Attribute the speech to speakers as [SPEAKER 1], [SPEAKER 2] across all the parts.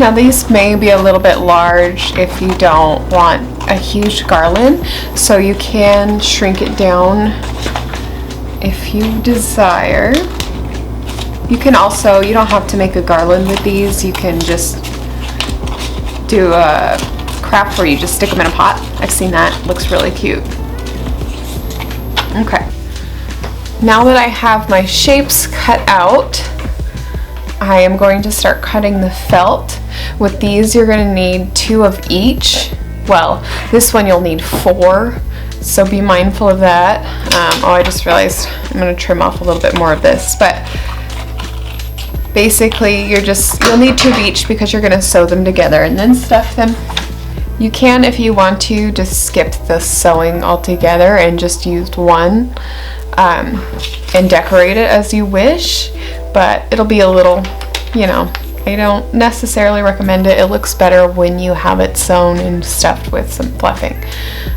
[SPEAKER 1] Now these may be a little bit large if you don't want a huge garland, so you can shrink it down if you desire. You can also, you don't have to make a garland with these, you can just do a craft where you just stick them in a pot. I've seen that, it looks really cute. Okay, now that I have my shapes cut out, I am going to start cutting the felt. With these you're going to need 2 of each. Well, this one you'll need 4, so be mindful of that. Oh, I just realized I'm going to trim off a little bit more of this, but basically you'll need 2 of each because you're going to sew them together and then stuff them. You can, if you want to, just skip the sewing altogether and just use one and decorate it as you wish, but it'll be a little, you know, I don't necessarily recommend it. It looks better when you have it sewn and stuffed with some fluffing.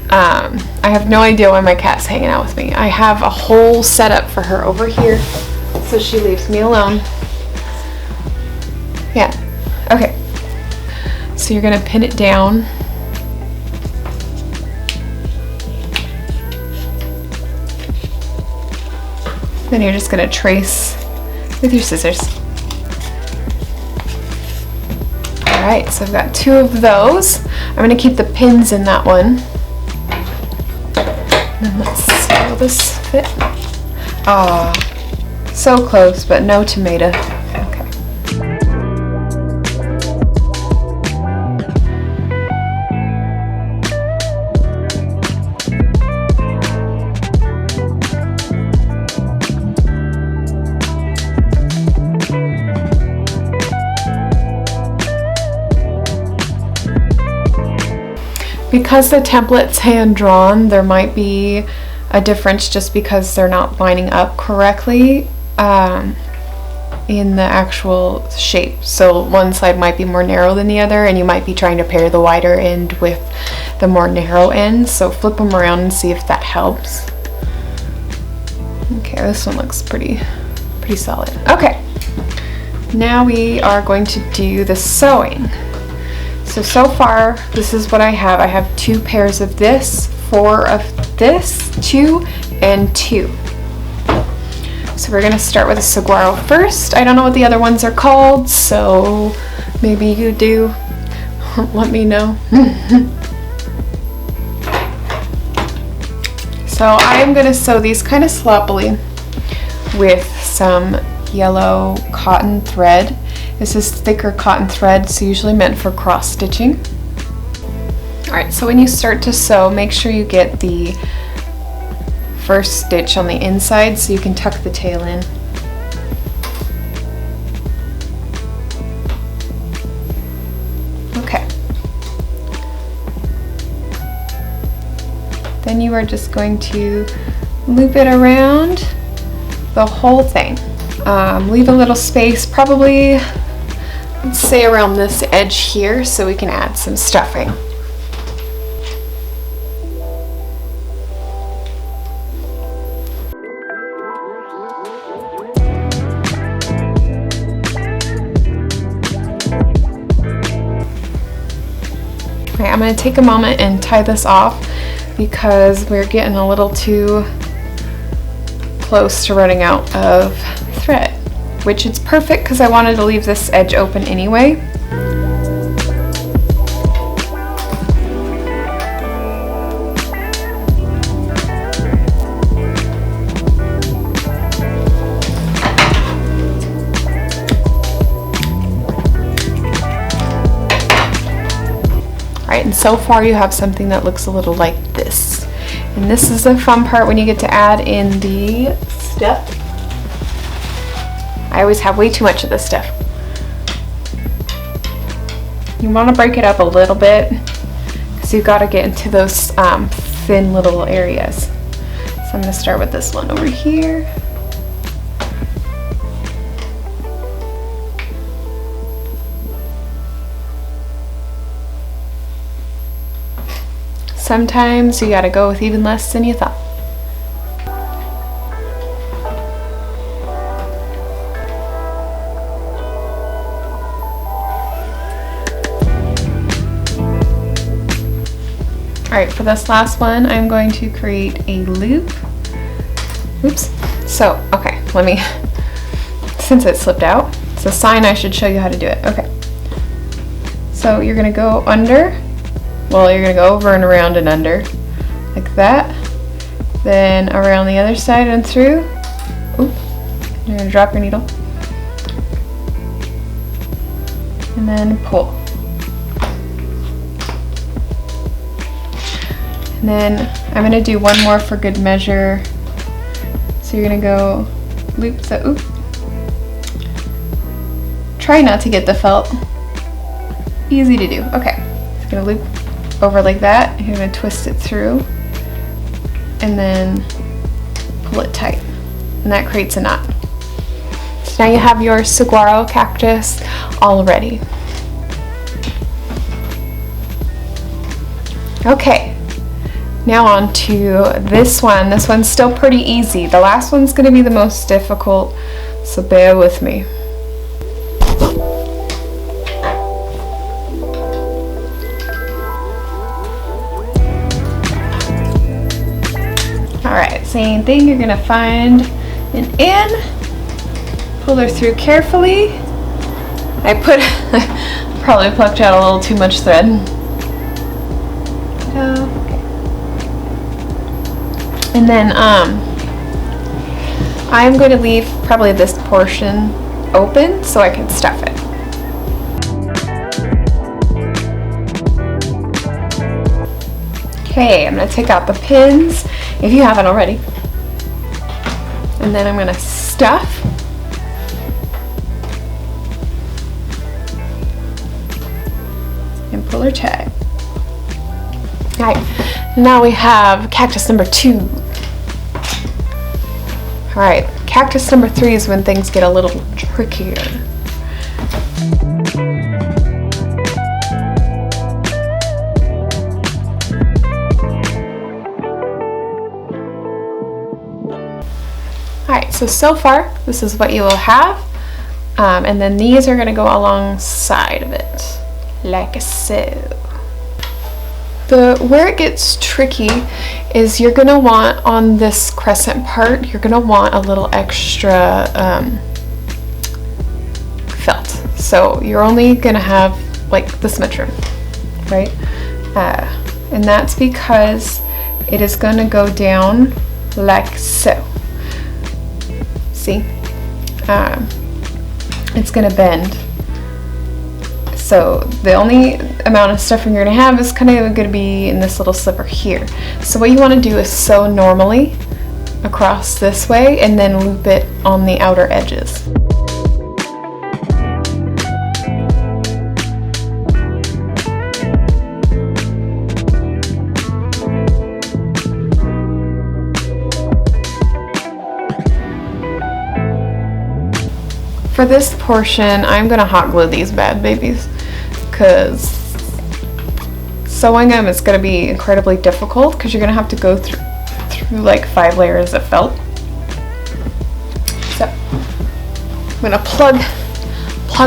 [SPEAKER 1] I have no idea why my cat's hanging out with me. I have a whole setup for her over here, so she leaves me alone. Yeah, okay. So you're gonna pin it down. Then you're just gonna trace with your scissors. Alright, so I've got 2 of those. I'm gonna keep the pins in that one. And then let's see, will this fit? Ah, so close, but no tomato. Okay. Because the template's hand-drawn, there might be a difference just because they're not lining up correctly in the actual shape. So one side might be more narrow than the other, and you might be trying to pair the wider end with the more narrow end. So flip them around and see if that helps. Okay, this one looks pretty solid. Okay, now we are going to do the sewing. So far, this is what I have. I have 2 pairs of this, 4 of this, 2, and 2. So we're gonna start with a saguaro first. I don't know what the other ones are called, so maybe you do. Let me know. So I am gonna sew these kind of sloppily with some yellow cotton thread. This is thicker cotton thread, so usually meant for cross stitching. Alright, so when you start to sew, make sure you get the first stitch on the inside so you can tuck the tail in. Okay. Then you are just going to loop it around the whole thing. Leave a little space, probably, let's say around this edge here, so we can add some stuffing. Okay, I'm going to take a moment and tie this off because we're getting a little too close to running out of thread, which is perfect because I wanted to leave this edge open anyway. Alright, and so far you have something that looks a little like this. And this is the fun part when you get to add in the stuff. I always have way too much of this stuff. You want to break it up a little bit because you've got to get into those thin little areas. So I'm going to start with this one over here. Sometimes you got to go with even less than you thought. Alright, for this last one, I'm going to create a loop. Oops. So, okay, let me, since it slipped out, it's a sign I should show you how to do it. Okay. So you're gonna go under, well, you're gonna go over and around and under, like that. Then around the other side and through. Oop. You're gonna drop your needle. And then pull. And then I'm gonna do one more for good measure. So you're gonna go loop the, oop. Try not to get the felt. Easy to do. Okay. Just gonna loop over like that. You're gonna twist it through and then pull it tight. And that creates a knot. So now you have your saguaro cactus all ready. Okay. Now on to this one. This one's still pretty easy. The last one's going to be the most difficult, so bear with me. Alright, same thing. You're going to find an in, pull her through carefully. I probably plucked out a little too much thread. And then I'm going to leave probably this portion open so I can stuff it. Okay, I'm going to take out the pins if you haven't already. And then I'm going to stuff. And pull her tight. Alright, now we have cactus number 2. Alright, cactus number 3 is when things get a little trickier. Alright, so far this is what you will have. And then these are going to go alongside of it, like so. Where it gets tricky is you're going to want on this crescent part, you're going to want a little extra felt. So you're only going to have like this much room, right? And that's because it is going to go down like so. See? It's going to bend. So the only amount of stuff you're going to have is kind of going to be in this little sliver here. So what you want to do is sew normally across this way and then loop it on the outer edges. For this portion, I'm going to hot glue these bad babies because sewing them is going to be incredibly difficult because you're going to have to go through like 5 layers of felt. So I'm going to plug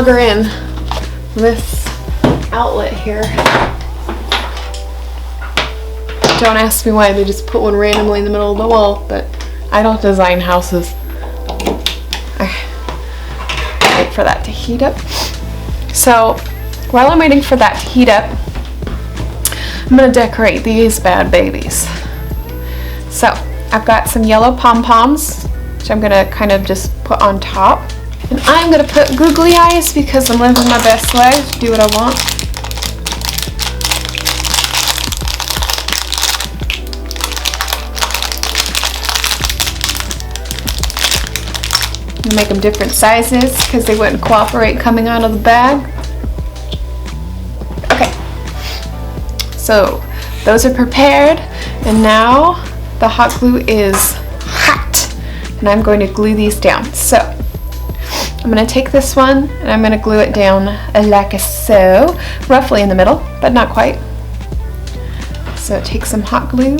[SPEAKER 1] her in this outlet here. Don't ask me why they just put one randomly in the middle of the wall, but I don't design houses. Wait for that to heat up. So while I'm waiting for that to heat up, I'm going to decorate these bad babies. So I've got some yellow pom poms, which I'm going to kind of just put on top. And I'm going to put googly eyes because I'm living my best life, do what I want. Make them different sizes because they wouldn't cooperate coming out of the bag. Okay, so those are prepared, and now the hot glue is hot, and I'm going to glue these down. So I'm going to take this one and I'm going to glue it down like so, roughly in the middle, but not quite. So take some hot glue.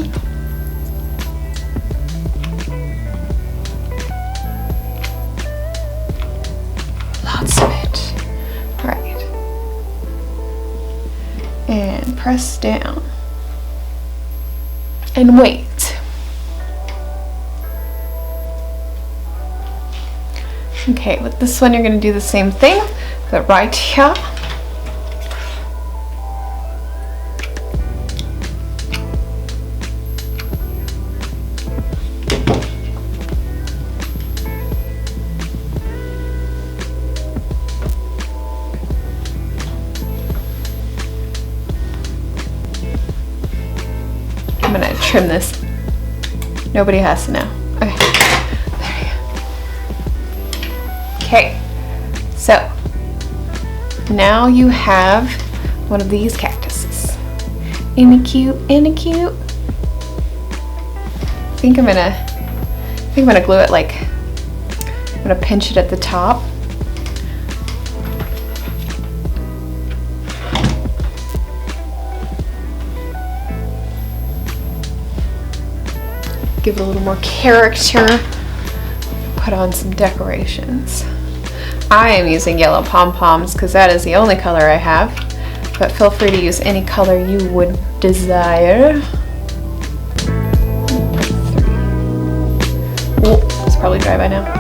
[SPEAKER 1] And press down. and wait. Okay, with this one you're going to do the same thing, but right here. I'm going to trim this. Nobody has to know. Okay. Okay, so now you have one of these cactuses. Ain't it cute? Ain't it cute? I think I'm gonna glue it like, I'm gonna pinch it at the top. Give it a little more character. Put on some decorations. I am using yellow Pom Poms because that is the only color I have, but feel free to use any color you would desire. Oh, it's probably dry by now.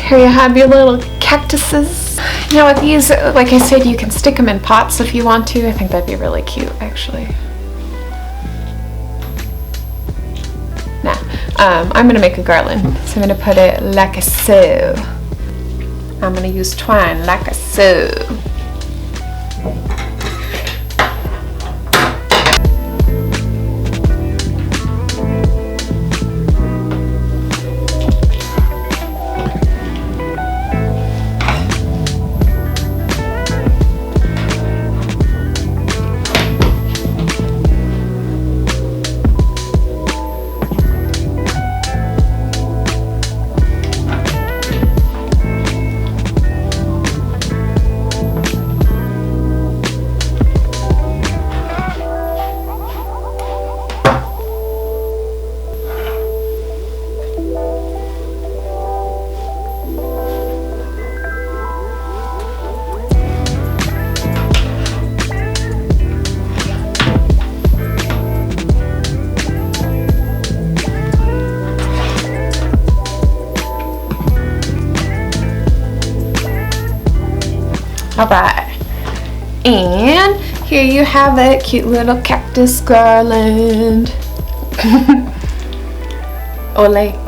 [SPEAKER 1] Here you have your little cactuses. Now with these, like I said, you can stick them in pots if you want to. I think that'd be really cute, actually. Now, I'm gonna make a garland. So I'm gonna put it like so. I'm gonna use twine like so. Alright, and here you have it, cute little cactus garland. Ole.